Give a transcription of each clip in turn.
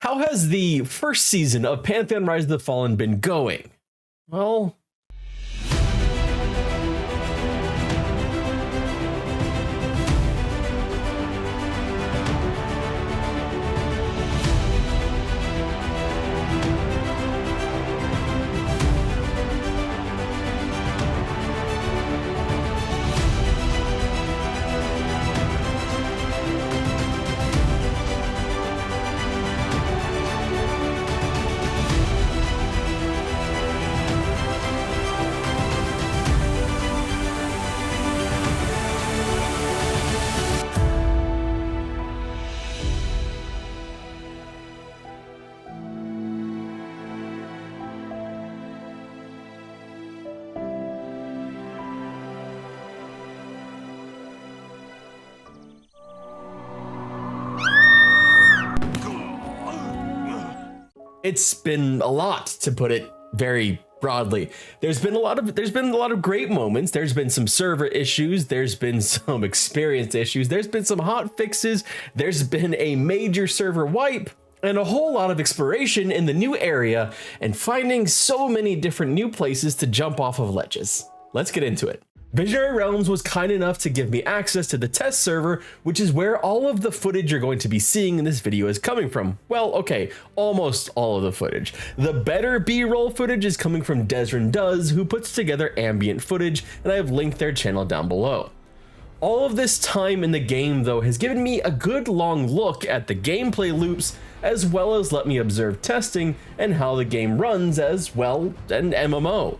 how has the first season of Pantheon Rise of the Fallen been going? Well, it's been a lot, to put it very broadly. There's been a lot of great moments. There's been some server issues. There's been some experience issues. There's been some hot fixes. There's been a major server wipe and a whole lot of exploration in the new area and finding so many different new places to jump off of ledges. Let's get into it. Visionary Realms was kind enough to give me access to the test server, which is where all of the footage you're going to be seeing in this video is coming from. Well, okay, almost all of the footage. The better B-roll footage is coming from Desrin Does, who puts together ambient footage, and I have linked their channel down below. All of this time in the game, though, has given me a good long look at the gameplay loops, as well as let me observe testing and how the game runs as, well, an MMO.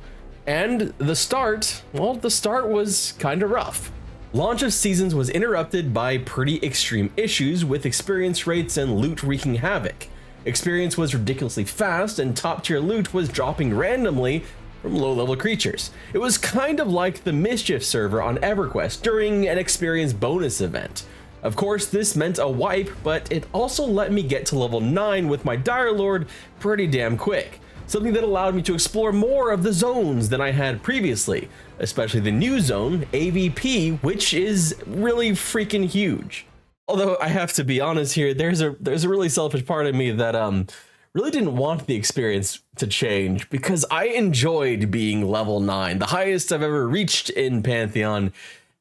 And the start, well, the start was kind of rough. Launch of Seasons was interrupted by pretty extreme issues with experience rates and loot wreaking havoc. Experience was ridiculously fast and top tier loot was dropping randomly from low level creatures. It was kind of like the Mischief server on EverQuest during an experience bonus event. Of course, this meant a wipe, but it also let me get to level 9 with my Dire Lord pretty damn quick. Something that allowed me to explore more of the zones than I had previously, especially the new zone, AVP, which is really freaking huge. Although I have to be honest here, there's a really selfish part of me that really didn't want the experience to change, because I enjoyed being level 9, the highest I've ever reached in Pantheon,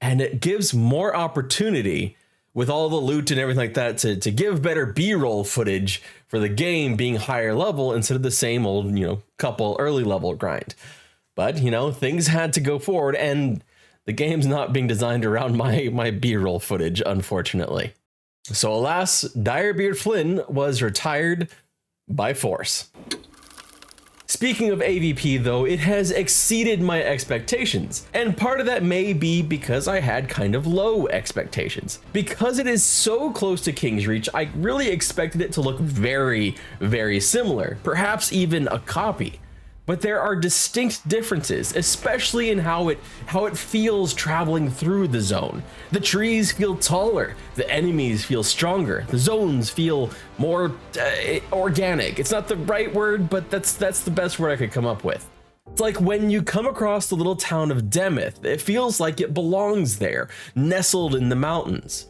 and it gives more opportunity with all the loot and everything like that to give better B-roll footage for the game being higher level instead of the same old, couple early level grind. But, things had to go forward, and the game's not being designed around my B-roll footage, unfortunately. So alas, Direbeard Flynn was retired by force. Speaking of AVP though, it has exceeded my expectations, and part of that may be because I had kind of low expectations. Because it is so close to King's Reach, I really expected it to look very, very similar, perhaps even a copy. But there are distinct differences, especially in how it feels traveling through the zone. The trees feel taller, the enemies feel stronger, the zones feel more organic. It's not the right word, but that's the best word I could come up with. It's like when you come across the little town of Demeth, it feels like it belongs there, nestled in the mountains.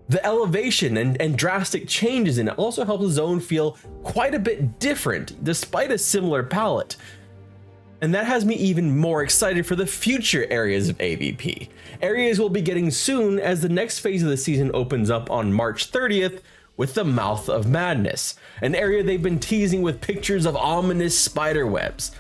The elevation and drastic changes in it also help the zone feel quite a bit different, despite a similar palette. And that has me even more excited for the future areas of AVP. Areas we'll be getting soon as the next phase of the season opens up on March 30th with the Mouth of Madness, an area they've been teasing with pictures of ominous spider webs.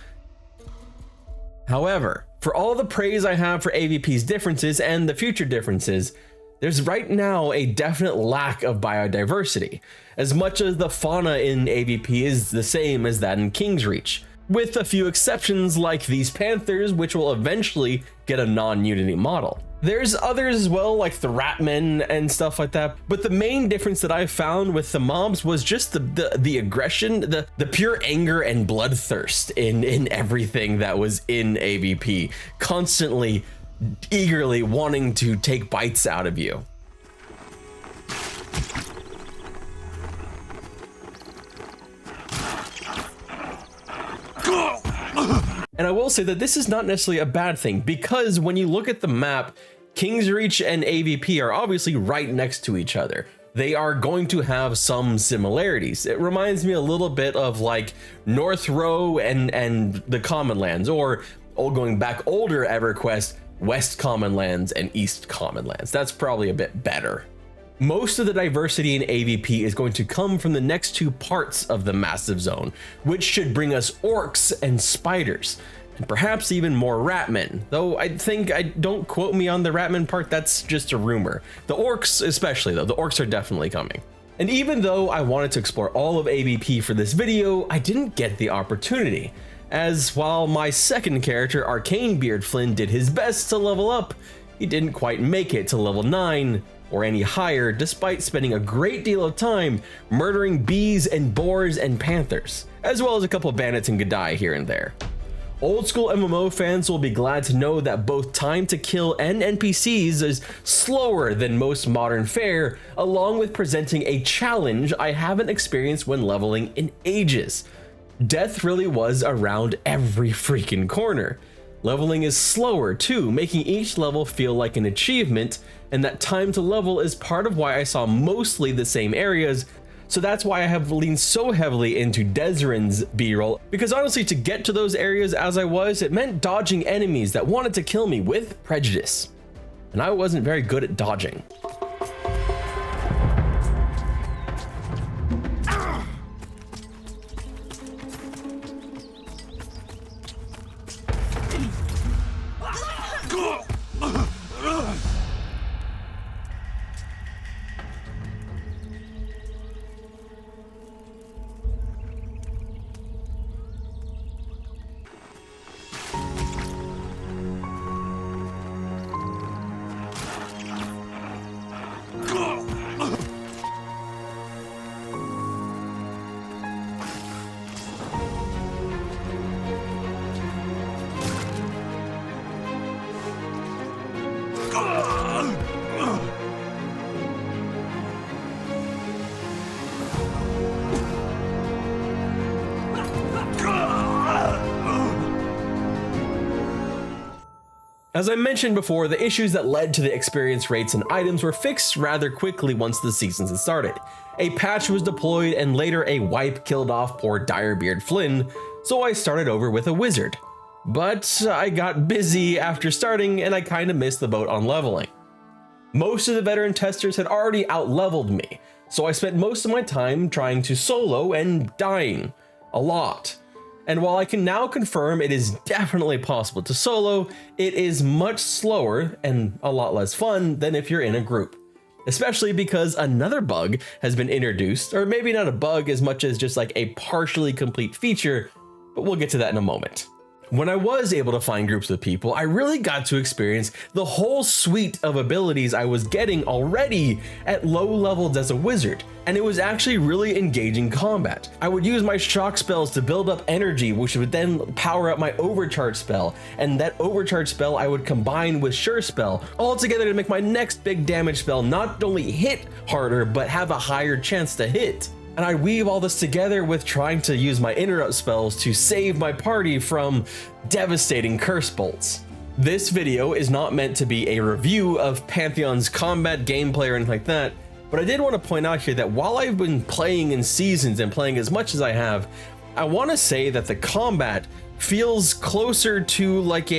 However, for all the praise I have for AVP's differences and the future differences, there's right now a definite lack of biodiversity, as much as the fauna in AVP is the same as that in King's Reach, with a few exceptions like these panthers, which will eventually get a non-Unity model. There's others as well, like the Ratmen and stuff like that, but the main difference that I found with the mobs was just the aggression, the pure anger and bloodthirst in everything that was in AVP, constantly, eagerly wanting to take bites out of you. And I will say that this is not necessarily a bad thing, because when you look at the map, King's Reach and AVP are obviously right next to each other. they are going to have some similarities. It reminds me a little bit of like North Row and the Common Lands, or going back older EverQuest, West Common Lands and East Common Lands. That's probably a bit better. Most of the diversity in AVP is going to come from the next two parts of the massive zone, which should bring us orcs and spiders, and perhaps even more ratmen, though don't quote me on the ratman part, that's just a rumor. The orcs especially though, the orcs are definitely coming. And even though I wanted to explore all of AVP for this video, I didn't get the opportunity, as while my second character, Arcane Beard Flynn, did his best to level up, he didn't quite make it to level 9 or any higher, despite spending a great deal of time murdering bees and boars and panthers, as well as a couple bandits and Gadai here and there. Old school MMO fans will be glad to know that both time to kill and NPCs is slower than most modern fare, along with presenting a challenge I haven't experienced when leveling in ages. Death really was around every freaking corner. Leveling is slower too, making each level feel like an achievement, and that time to level is part of why I saw mostly the same areas. So that's why I have leaned so heavily into Deserin's B-roll, because honestly, to get to those areas as I was, it meant dodging enemies that wanted to kill me with prejudice. And I wasn't very good at dodging. As I mentioned before, the issues that led to the experience rates and items were fixed rather quickly once the seasons had started. A patch was deployed and later a wipe killed off poor Direbeard Flynn, so I started over with a wizard. But I got busy after starting and I kinda missed the boat on leveling. Most of the veteran testers had already out-leveled me, so I spent most of my time trying to solo and dying. A lot. And while I can now confirm it is definitely possible to solo, it is much slower and a lot less fun than if you're in a group. Especially because another bug has been introduced, or maybe not a bug as much as just like a partially complete feature, but we'll get to that in a moment. When I was able to find groups of people, I really got to experience the whole suite of abilities I was getting already at low levels as a wizard, and it was actually really engaging combat. I would use my shock spells to build up energy, which would then power up my overcharge spell, and that overcharge spell I would combine with sure spell, all together to make my next big damage spell not only hit harder, but have a higher chance to hit. And I weave all this together with trying to use my interrupt spells to save my party from devastating curse bolts. This video is not meant to be a review of Pantheon's combat gameplay or anything like that, but I did want to point out here that while I've been playing in seasons and playing as much as I have, I want to say that the combat feels closer to like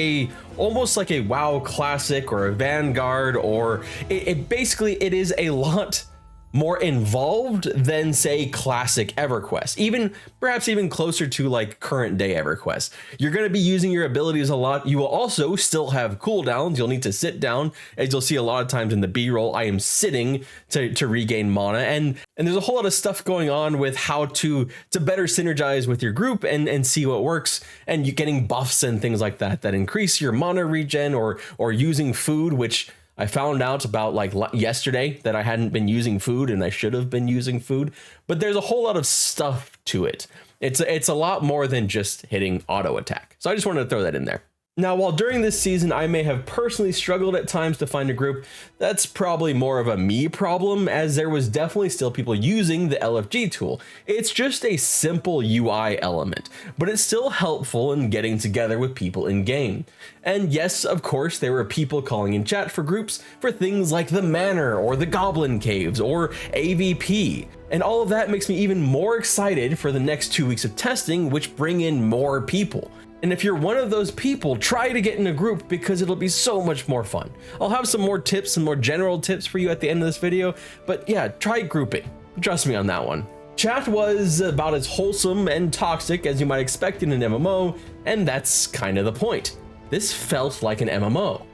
almost like a WoW classic or a Vanguard, or it basically is a lot more involved than say classic EverQuest, perhaps even closer to like current day EverQuest. You're going to be using your abilities a lot. You will also still have cooldowns. You'll need to sit down, as you'll see a lot of times in the B-roll. I am sitting to regain mana, and there's a whole lot of stuff going on with how to better synergize with your group and see what works, and you getting buffs and things like that increase your mana regen, or using food, which I found out about like yesterday that I hadn't been using food and I should have been using food, but there's a whole lot of stuff to it. It's a lot more than just hitting auto attack. So I just wanted to throw that in there. Now, while during this season I may have personally struggled at times to find a group, that's probably more of a me problem, as there was definitely still people using the LFG tool. It's just a simple UI element, but it's still helpful in getting together with people in game. And yes, of course, there were people calling in chat for groups for things like the Manor or the Goblin Caves or AVP. And all of that makes me even more excited for the next 2 weeks of testing, which bring in more people. And if you're one of those people, try to get in a group because it'll be so much more fun. I'll have some more tips and more general tips for you at the end of this video, but yeah, try grouping. Trust me on that one. Chat was about as wholesome and toxic as you might expect in an MMO, and that's kind of the point. This felt like an MMO.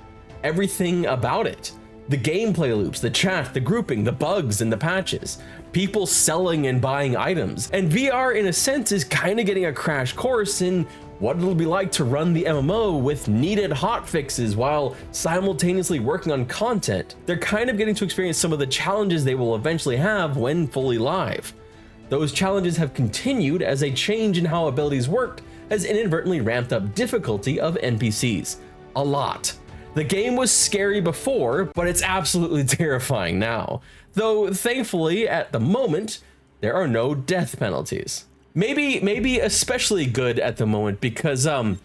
Everything about it. The gameplay loops, the chat, the grouping, the bugs and the patches, people selling and buying items. And VR in a sense is kind of getting a crash course in what it'll be like to run the MMO with needed hotfixes while simultaneously working on content. They're kind of getting to experience some of the challenges they will eventually have when fully live. Those challenges have continued as a change in how abilities worked has inadvertently ramped up difficulty of NPCs. A lot. The game was scary before, but it's absolutely terrifying now. Though thankfully at the moment, there are no death penalties. Maybe especially good at the moment because, well,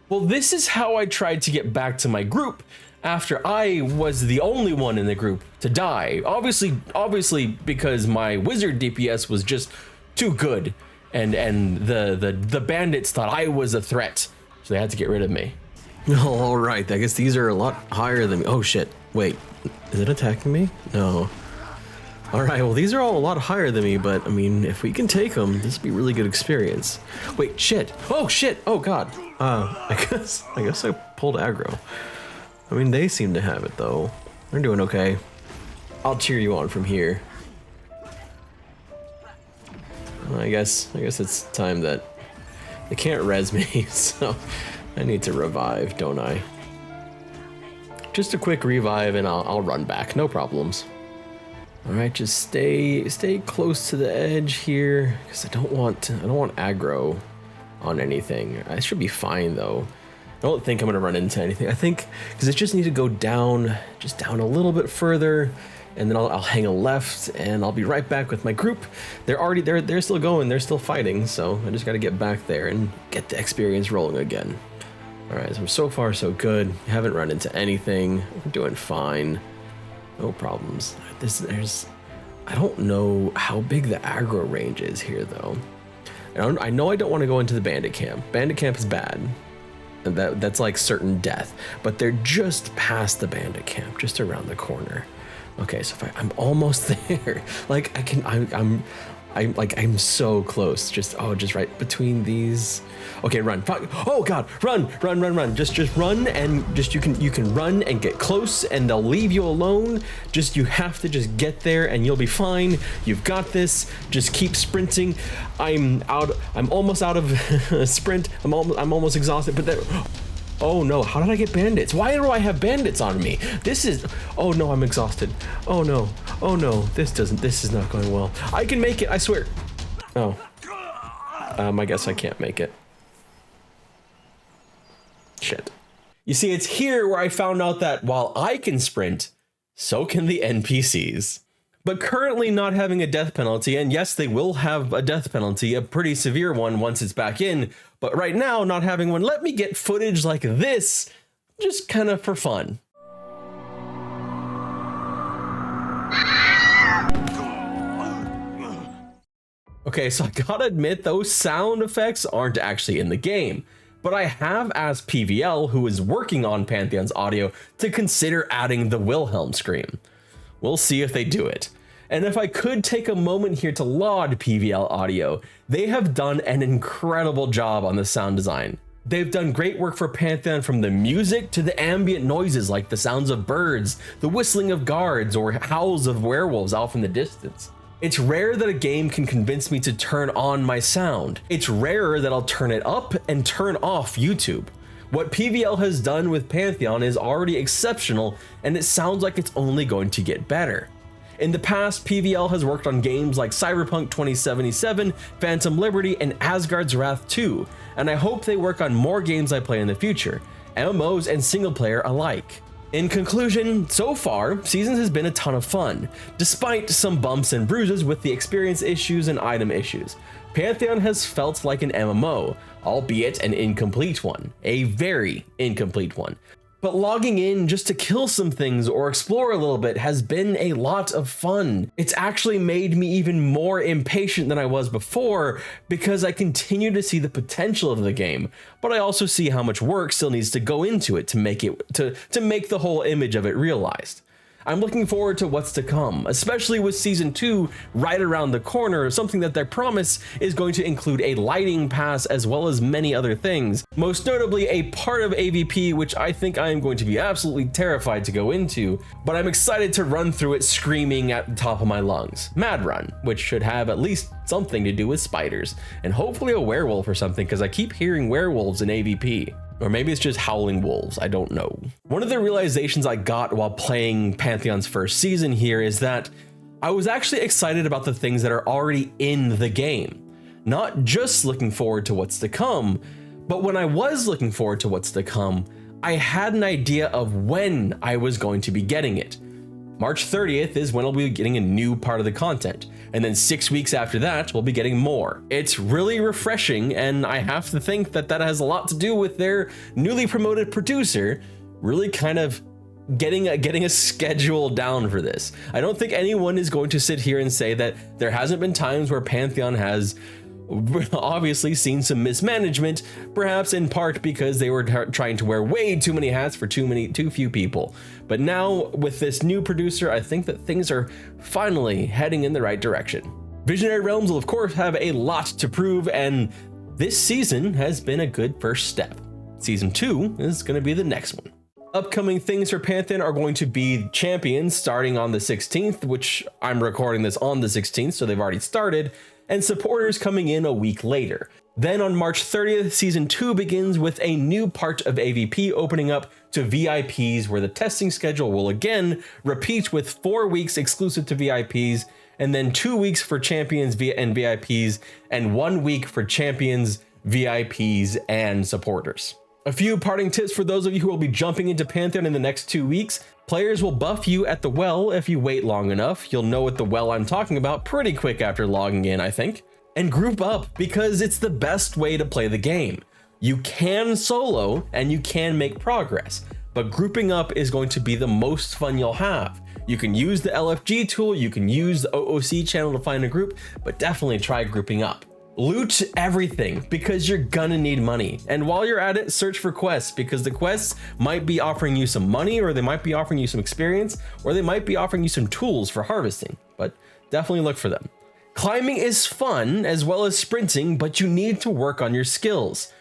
this is how I tried to get back to my group after I was the only one in the group to die. Obviously because my wizard DPS was just too good and the bandits thought I was a threat, so they had to get rid of me. All right, I guess these are a lot higher than me. Oh shit, wait, is it attacking me? No. All right, well, these are all a lot higher than me, but I mean, if we can take them, this would be a really good experience. Wait, shit. Oh, shit. Oh, God. I guess I pulled aggro. I mean, they seem to have it, though. They're doing okay. I'll cheer you on from here. I guess it's time that they can't res me, so I need to revive, don't I? Just a quick revive, and I'll run back. No problems. All right, just stay close to the edge here because I don't want aggro on anything. I should be fine though. I don't think I'm gonna run into anything. I think because it just need to go down, just down a little bit further, and then I'll hang a left, and I'll be right back with my group. They're still going, they're still fighting, so I just got to get back there and get the experience rolling again. All right, so far so good. Haven't run into anything. We're doing fine. No problems. I don't know how big the aggro range is here though. I know I don't want to go into the bandit camp. Bandit camp is bad. And that's like certain death. But they're just past the bandit camp, just around the corner. Okay, so if I'm almost there. Like I'm so close. Just right between these. Okay, run. Oh God, run. Just run, and just you can run and get close, and they'll leave you alone. You have to just get there, and you'll be fine. You've got this. Just keep sprinting. I'm almost out of sprint. I'm almost exhausted. But oh no, how did I get bandits? Why do I have bandits on me? Oh no, I'm exhausted. Oh no, this is not going well. I can make it, I swear. Oh, I guess I can't make it. Shit. You see, it's here where I found out that while I can sprint, so can the NPCs. But currently not having a death penalty, and yes, they will have a death penalty, a pretty severe one once it's back in, but right now not having one, let me get footage like this, just kind of for fun. Okay, so I gotta admit, those sound effects aren't actually in the game, but I have asked PVL, who is working on Pantheon's audio, to consider adding the Wilhelm scream. We'll see if they do it. And if I could take a moment here to laud PVL Audio, they have done an incredible job on the sound design. They've done great work for Pantheon, from the music to the ambient noises like the sounds of birds, the whistling of guards, or howls of werewolves off in the distance. It's rare that a game can convince me to turn on my sound. It's rarer that I'll turn it up and turn off YouTube. What PVL has done with Pantheon is already exceptional, and it sounds like it's only going to get better. In the past, PVL has worked on games like Cyberpunk 2077, Phantom Liberty, and Asgard's Wrath 2, and I hope they work on more games I play in the future. MMOs and single player alike. In conclusion, so far, Seasons has been a ton of fun, despite some bumps and bruises with the experience issues and item issues. Pantheon has felt like an MMO, albeit an incomplete one, a very incomplete one. But logging in just to kill some things or explore a little bit has been a lot of fun. It's actually made me even more impatient than I was before because I continue to see the potential of the game, but I also see how much work still needs to go into it to make the whole image of it realized. I'm looking forward to what's to come, especially with Season 2 right around the corner, something that they promise is going to include a lighting pass as well as many other things, most notably a part of AVP which I think I am going to be absolutely terrified to go into, but I'm excited to run through it screaming at the top of my lungs. Mad Run, which should have at least something to do with spiders, and hopefully a werewolf or something because I keep hearing werewolves in AVP. Or maybe it's just howling wolves, I don't know. One of the realizations I got while playing Pantheon's first season here is that I was actually excited about the things that are already in the game. Not just looking forward to what's to come, but when I was looking forward to what's to come, I had an idea of when I was going to be getting it. March 30th is when I'll be getting a new part of the content, and then 6 weeks after that, we'll be getting more. It's really refreshing, and I have to think that that has a lot to do with their newly promoted producer really kind of getting a schedule down for this. I don't think anyone is going to sit here and say that there hasn't been times where Pantheon has obviously seen some mismanagement, perhaps in part because they were trying to wear way too many hats for too few people. But now with this new producer, I think that things are finally heading in the right direction. Visionary Realms will of course have a lot to prove, and this season has been a good first step. Season 2 is going to be the next one. Upcoming things for Pantheon are going to be Champions starting on the 16th, which I'm recording this on the 16th, so they've already started, and supporters coming in a week later. Then on March 30th, Season 2 begins with a new part of AVP opening up to VIPs, where the testing schedule will again repeat with 4 weeks exclusive to VIPs, and then 2 weeks for Champions and VIPs, and 1 week for Champions, VIPs, and supporters. A few parting tips for those of you who will be jumping into Pantheon in the next 2 weeks. Players will buff you at the well if you wait long enough. You'll know what the well I'm talking about pretty quick after logging in, I think. And group up, because it's the best way to play the game. You can solo and you can make progress, but grouping up is going to be the most fun you'll have. You can use the LFG tool, you can use the OOC channel to find a group, but definitely try grouping up. Loot everything because you're gonna need money. And while you're at it, search for quests, because the quests might be offering you some money, or they might be offering you some experience, or they might be offering you some tools for harvesting, but definitely look for them. Climbing is fun as well as sprinting, but you need to work on your skills.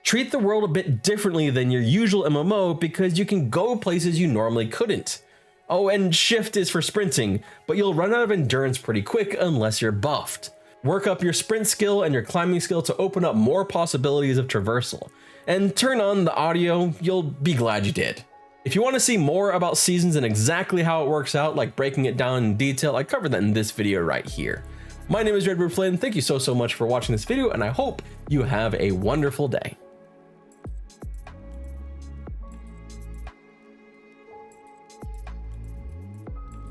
Treat the world a bit differently than your usual MMO because you can go places you normally couldn't. Oh, and shift is for sprinting, but you'll run out of endurance pretty quick unless you're buffed. Work up your sprint skill and your climbing skill to open up more possibilities of traversal. And turn on the audio, you'll be glad you did. If you want to see more about Seasons and exactly how it works out, like breaking it down in detail, I covered that in this video right here. My name is Redbird Flynn, thank you so much for watching this video, and I hope you have a wonderful day.